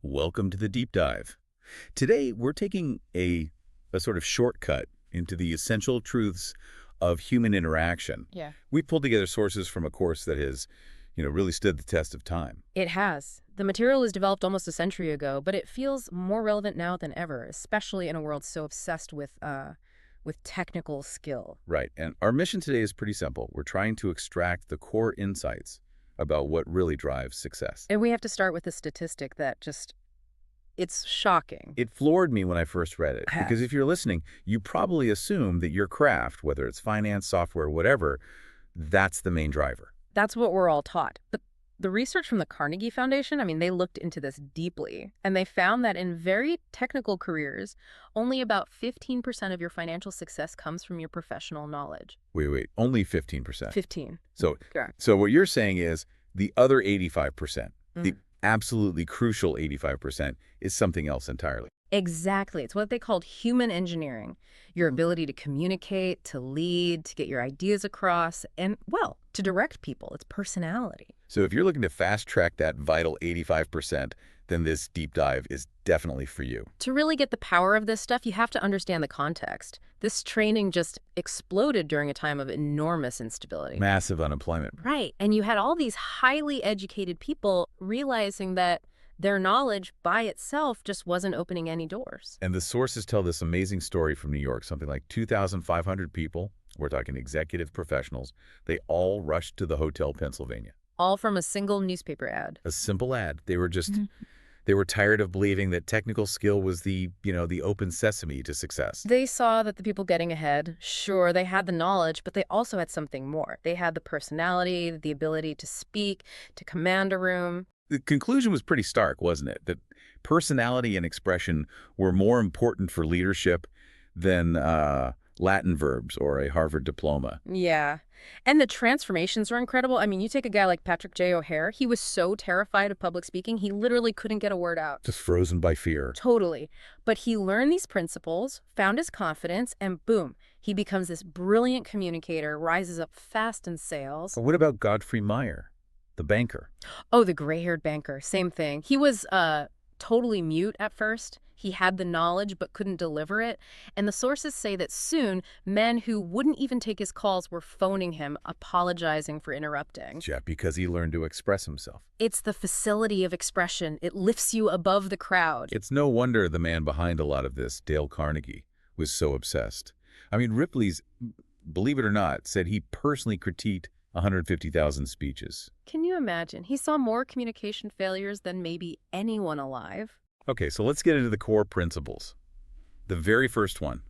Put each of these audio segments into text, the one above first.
Welcome to the deep dive. Today, we're taking a sort of shortcut into the essential truths of human interaction. Yeah. We pulled together sources from a course that has, really stood the test of time. It has. The material was developed almost a century ago, but it feels more relevant now than ever, especially in a world so obsessed with technical skill. Right, and our mission today is pretty simple. We're trying to extract the core insights about what really drives success. And we have to start with a statistic that it's shocking. It floored me when I first read it, Yes. because if you're listening, you probably assume that your craft, whether it's finance, software, whatever, that's the main driver. That's what we're all taught. But the research from the Carnegie Foundation, they looked into this deeply, and they found that in very technical careers, only about 15% of your financial success comes from your professional knowledge. Wait, only 15%. 15. So, Correct. so what you're saying is the other 85%, the Mhm. absolutely crucial 85%, is something else entirely. Exactly. It's what they called human engineering. Your ability to communicate, to lead, to get your ideas across, and, well, to direct people. It's personality. So if you're looking to fast-track that vital 85%, then this deep dive is definitely for you. To really get the power of this stuff, you have to understand the context. This training just exploded during a time of enormous instability. Massive unemployment. Right. And you had all these highly educated people realizing that their knowledge by itself just wasn't opening any doors. And the sources tell this amazing story from New York. Something like 2,500 people, we're talking executive professionals, they all rushed to the Hotel Pennsylvania. All from a single newspaper ad. A simple ad. They were tired of believing that technical skill was the open sesame to success. They saw that the people getting ahead, sure, they had the knowledge, but they also had something more. They had the personality, the ability to speak, to command a room. The conclusion was pretty stark, wasn't it? That personality and expression were more important for leadership than Latin verbs or a Harvard diploma. Yeah. And the transformations are incredible. You take a guy like Patrick J. O'Hare. He was so terrified of public speaking, he literally couldn't get a word out. Just frozen by fear. Totally. But he learned these principles, found his confidence, and boom, he becomes this brilliant communicator, rises up fast in sales. But what about Godfrey Meyer, the banker? Oh, the gray-haired banker. Same thing. He was totally mute at first. He had the knowledge but couldn't deliver it. And the sources say that soon, men who wouldn't even take his calls were phoning him, apologizing for interrupting. Yeah, because he learned to express himself. It's the facility of expression. It lifts you above the crowd. It's no wonder the man behind a lot of this, Dale Carnegie, was so obsessed. Ripley's, believe it or not, said he personally critiqued 150,000 speeches. Can you imagine? He saw more communication failures than maybe anyone alive. Okay, so let's get into the core principles. The very first one.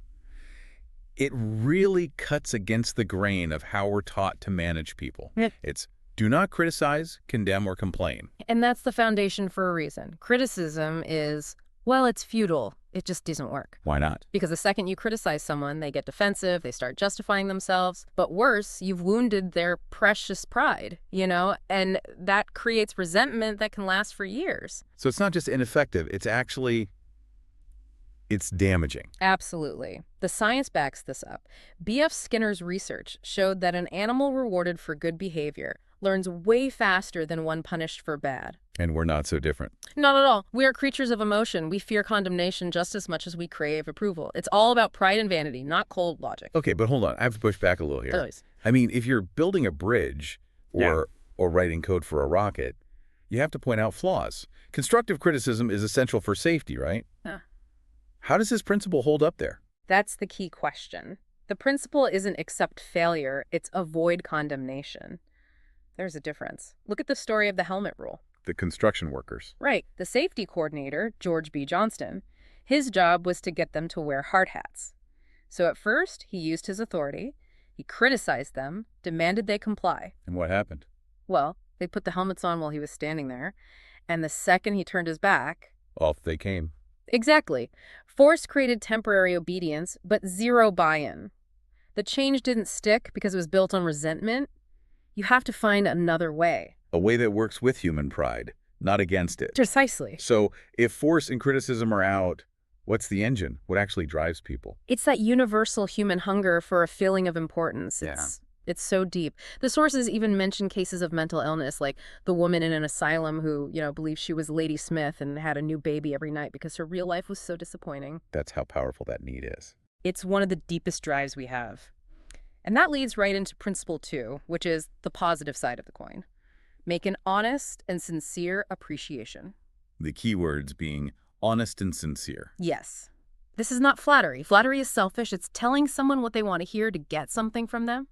It really cuts against the grain of how we're taught to manage people. Yeah. It's do not criticize, condemn, or complain. And that's the foundation for a reason. Criticism is, well, it's futile. It just doesn't work. Why not? Because the second you criticize someone, they get defensive, they start justifying themselves. But worse, you've wounded their precious pride, and that creates resentment that can last for years. So it's not just ineffective, it's damaging. Absolutely. The science backs this up. B.F. Skinner's research showed that an animal rewarded for good behavior learns way faster than one punished for bad. And we're not so different. Not at all. We are creatures of emotion. We fear condemnation just as much as we crave approval. It's all about pride and vanity, not cold logic. Okay, but hold on. I have to push back a little here. Always. If you're building a bridge or writing code for a rocket, you have to point out flaws. Constructive criticism is essential for safety, right? Yeah. How does this principle hold up there? That's the key question. The principle isn't accept failure, it's avoid condemnation. There's a difference. Look at the story of the helmet rule. The construction workers. Right. The safety coordinator, George B. Johnston, his job was to get them to wear hard hats. So at first, he used his authority. He criticized them, demanded they comply. And what happened? Well, they put the helmets on while he was standing there. And the second he turned his back... Off they came. Exactly. Force created temporary obedience, but zero buy-in. The change didn't stick because it was built on resentment. You have to find another way. A way that works with human pride, not against it. Precisely. So if force and criticism are out, what's the engine? What actually drives people? It's that universal human hunger for a feeling of importance. Yeah. It's It's so deep. The sources even mention cases of mental illness, like the woman in an asylum who, believes she was Lady Smith and had a new baby every night because her real life was so disappointing. That's how powerful that need is. It's one of the deepest drives we have. And that leads right into principle 2, which is the positive side of the coin. Make an honest and sincere appreciation. The key words being honest and sincere. Yes. This is not flattery. Flattery is selfish. It's telling someone what they want to hear to get something from them.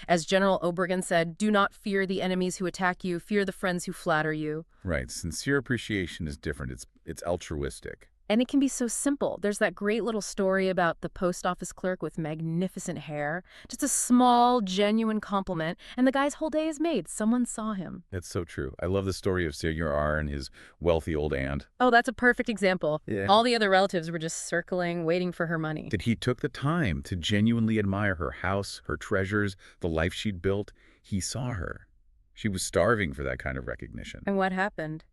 As General Obregon said, do not fear the enemies who attack you, fear the friends who flatter you. Right. Sincere appreciation is different. It's altruistic. And it can be so simple. There's that great little story about the post office clerk with magnificent hair. Just a small, genuine compliment, and the guy's whole day is made. Someone saw him. That's so true. I love the story of Senior R and his wealthy old aunt. Oh, that's a perfect example. Yeah. All the other relatives were just circling, waiting for her money. That he took the time to genuinely admire her house, her treasures, the life she'd built. He saw her. She was starving for that kind of recognition. And what happened?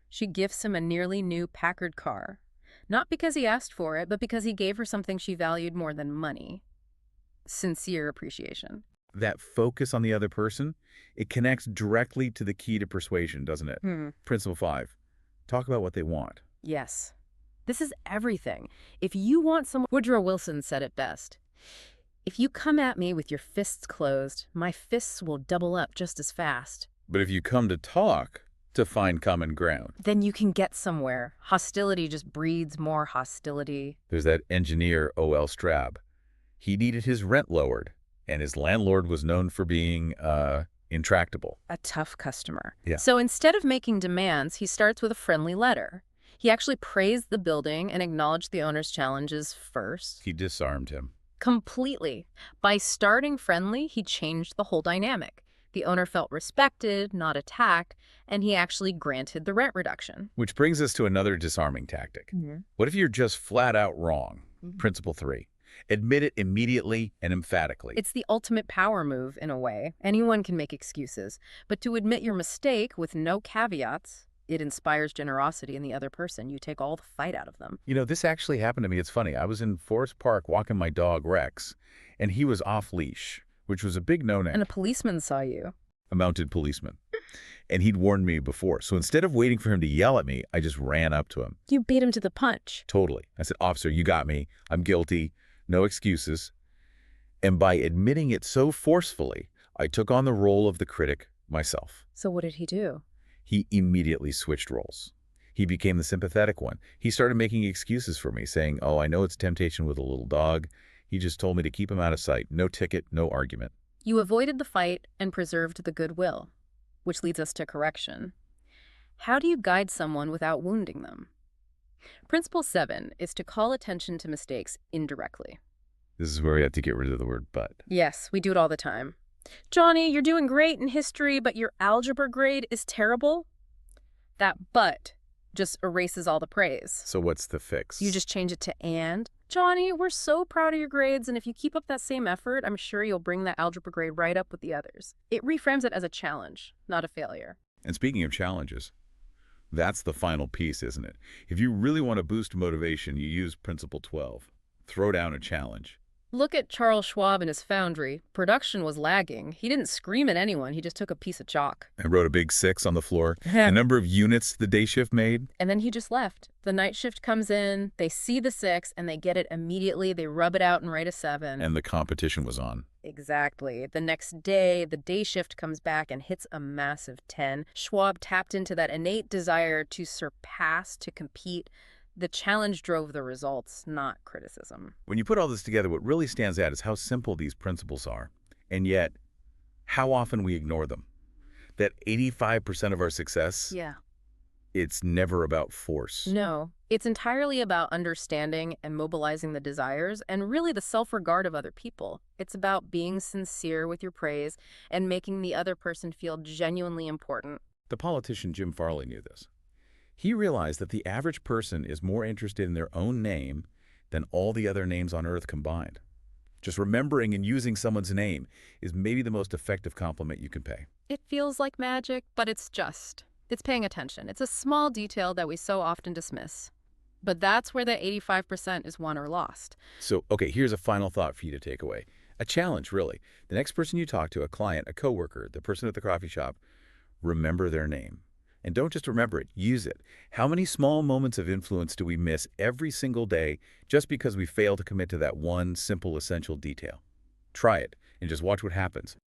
She gifts him a nearly new Packard car. Not because he asked for it, but because he gave her something she valued more than money. Sincere appreciation. That focus on the other person, it connects directly to the key to persuasion, doesn't it? Principle 5, talk about what they want. Yes. This is everything. If you want someone, Woodrow Wilson said it best. If you come at me with your fists closed, my fists will double up just as fast. But if you come to talk, to find common ground, then you can get somewhere. Hostility just breeds more hostility. There's that engineer, O.L. Straub. He needed his rent lowered, and his landlord was known for being intractable. A tough customer. Yeah. So instead of making demands, he starts with a friendly letter. He actually praised the building and acknowledged the owner's challenges first. He disarmed him. Completely. By starting friendly, he changed the whole dynamic. The owner felt respected, not attacked, and he actually granted the rent reduction. Which brings us to another disarming tactic. What if you're just flat out wrong? Principle 3, admit it immediately and emphatically. It's the ultimate power move, in a way. Anyone can make excuses. But to admit your mistake with no caveats, it inspires generosity in the other person. You take all the fight out of them. This actually happened to me. It's funny. I was in Forest Park walking my dog, Rex, and he was off leash, which was a big no-no. And a policeman saw you. A mounted policeman. And he'd warned me before. So instead of waiting for him to yell at me, I just ran up to him. You beat him to the punch. Totally. I said, "Officer, you got me. I'm guilty. No excuses." And by admitting it so forcefully, I took on the role of the critic myself. So what did he do? He immediately switched roles. He became the sympathetic one. He started making excuses for me, saying, "Oh, I know it's temptation with a little dog. He just told me to keep him out of sight. No ticket, no argument." You avoided the fight and preserved the goodwill, which leads us to correction. How do you guide someone without wounding them? Principle 7 is to call attention to mistakes indirectly. This is where we have to get rid of the word "but." Yes, we do it all the time. Johnny, you're doing great in history, but your algebra grade is terrible. That "but" just erases all the praise. So what's the fix? You just change it to "and." Johnny, we're so proud of your grades, and if you keep up that same effort, I'm sure you'll bring that algebra grade right up with the others. It reframes it as a challenge, not a failure. And speaking of challenges, that's the final piece, isn't it? If you really want to boost motivation, you use Principle 12. Throw down a challenge. Look at Charles Schwab and his foundry. Production was lagging. He didn't scream at anyone. He just took a piece of chalk. And wrote a big 6 on the floor. The number of units the day shift made. And then he just left. The night shift comes in, they see the 6, and they get it immediately. They rub it out and write a 7. And the competition was on. Exactly. The next day, the day shift comes back and hits a massive 10. Schwab tapped into that innate desire to surpass, to compete. The challenge drove the results, not criticism. When you put all this together, what really stands out is how simple these principles are, and yet how often we ignore them. That 85% of our success, it's never about force. No, it's entirely about understanding and mobilizing the desires and really the self-regard of other people. It's about being sincere with your praise and making the other person feel genuinely important. The politician Jim Farley knew this. He realized that the average person is more interested in their own name than all the other names on earth combined. Just remembering and using someone's name is maybe the most effective compliment you can pay. It feels like magic, but it's paying attention. It's a small detail that we so often dismiss. But that's where the 85% is won or lost. So, okay, here's a final thought for you to take away. A challenge, really. The next person you talk to, a client, a coworker, the person at the coffee shop, remember their name. And don't just remember it, use it. How many small moments of influence do we miss every single day just because we fail to commit to that one simple essential detail? Try it and just watch what happens.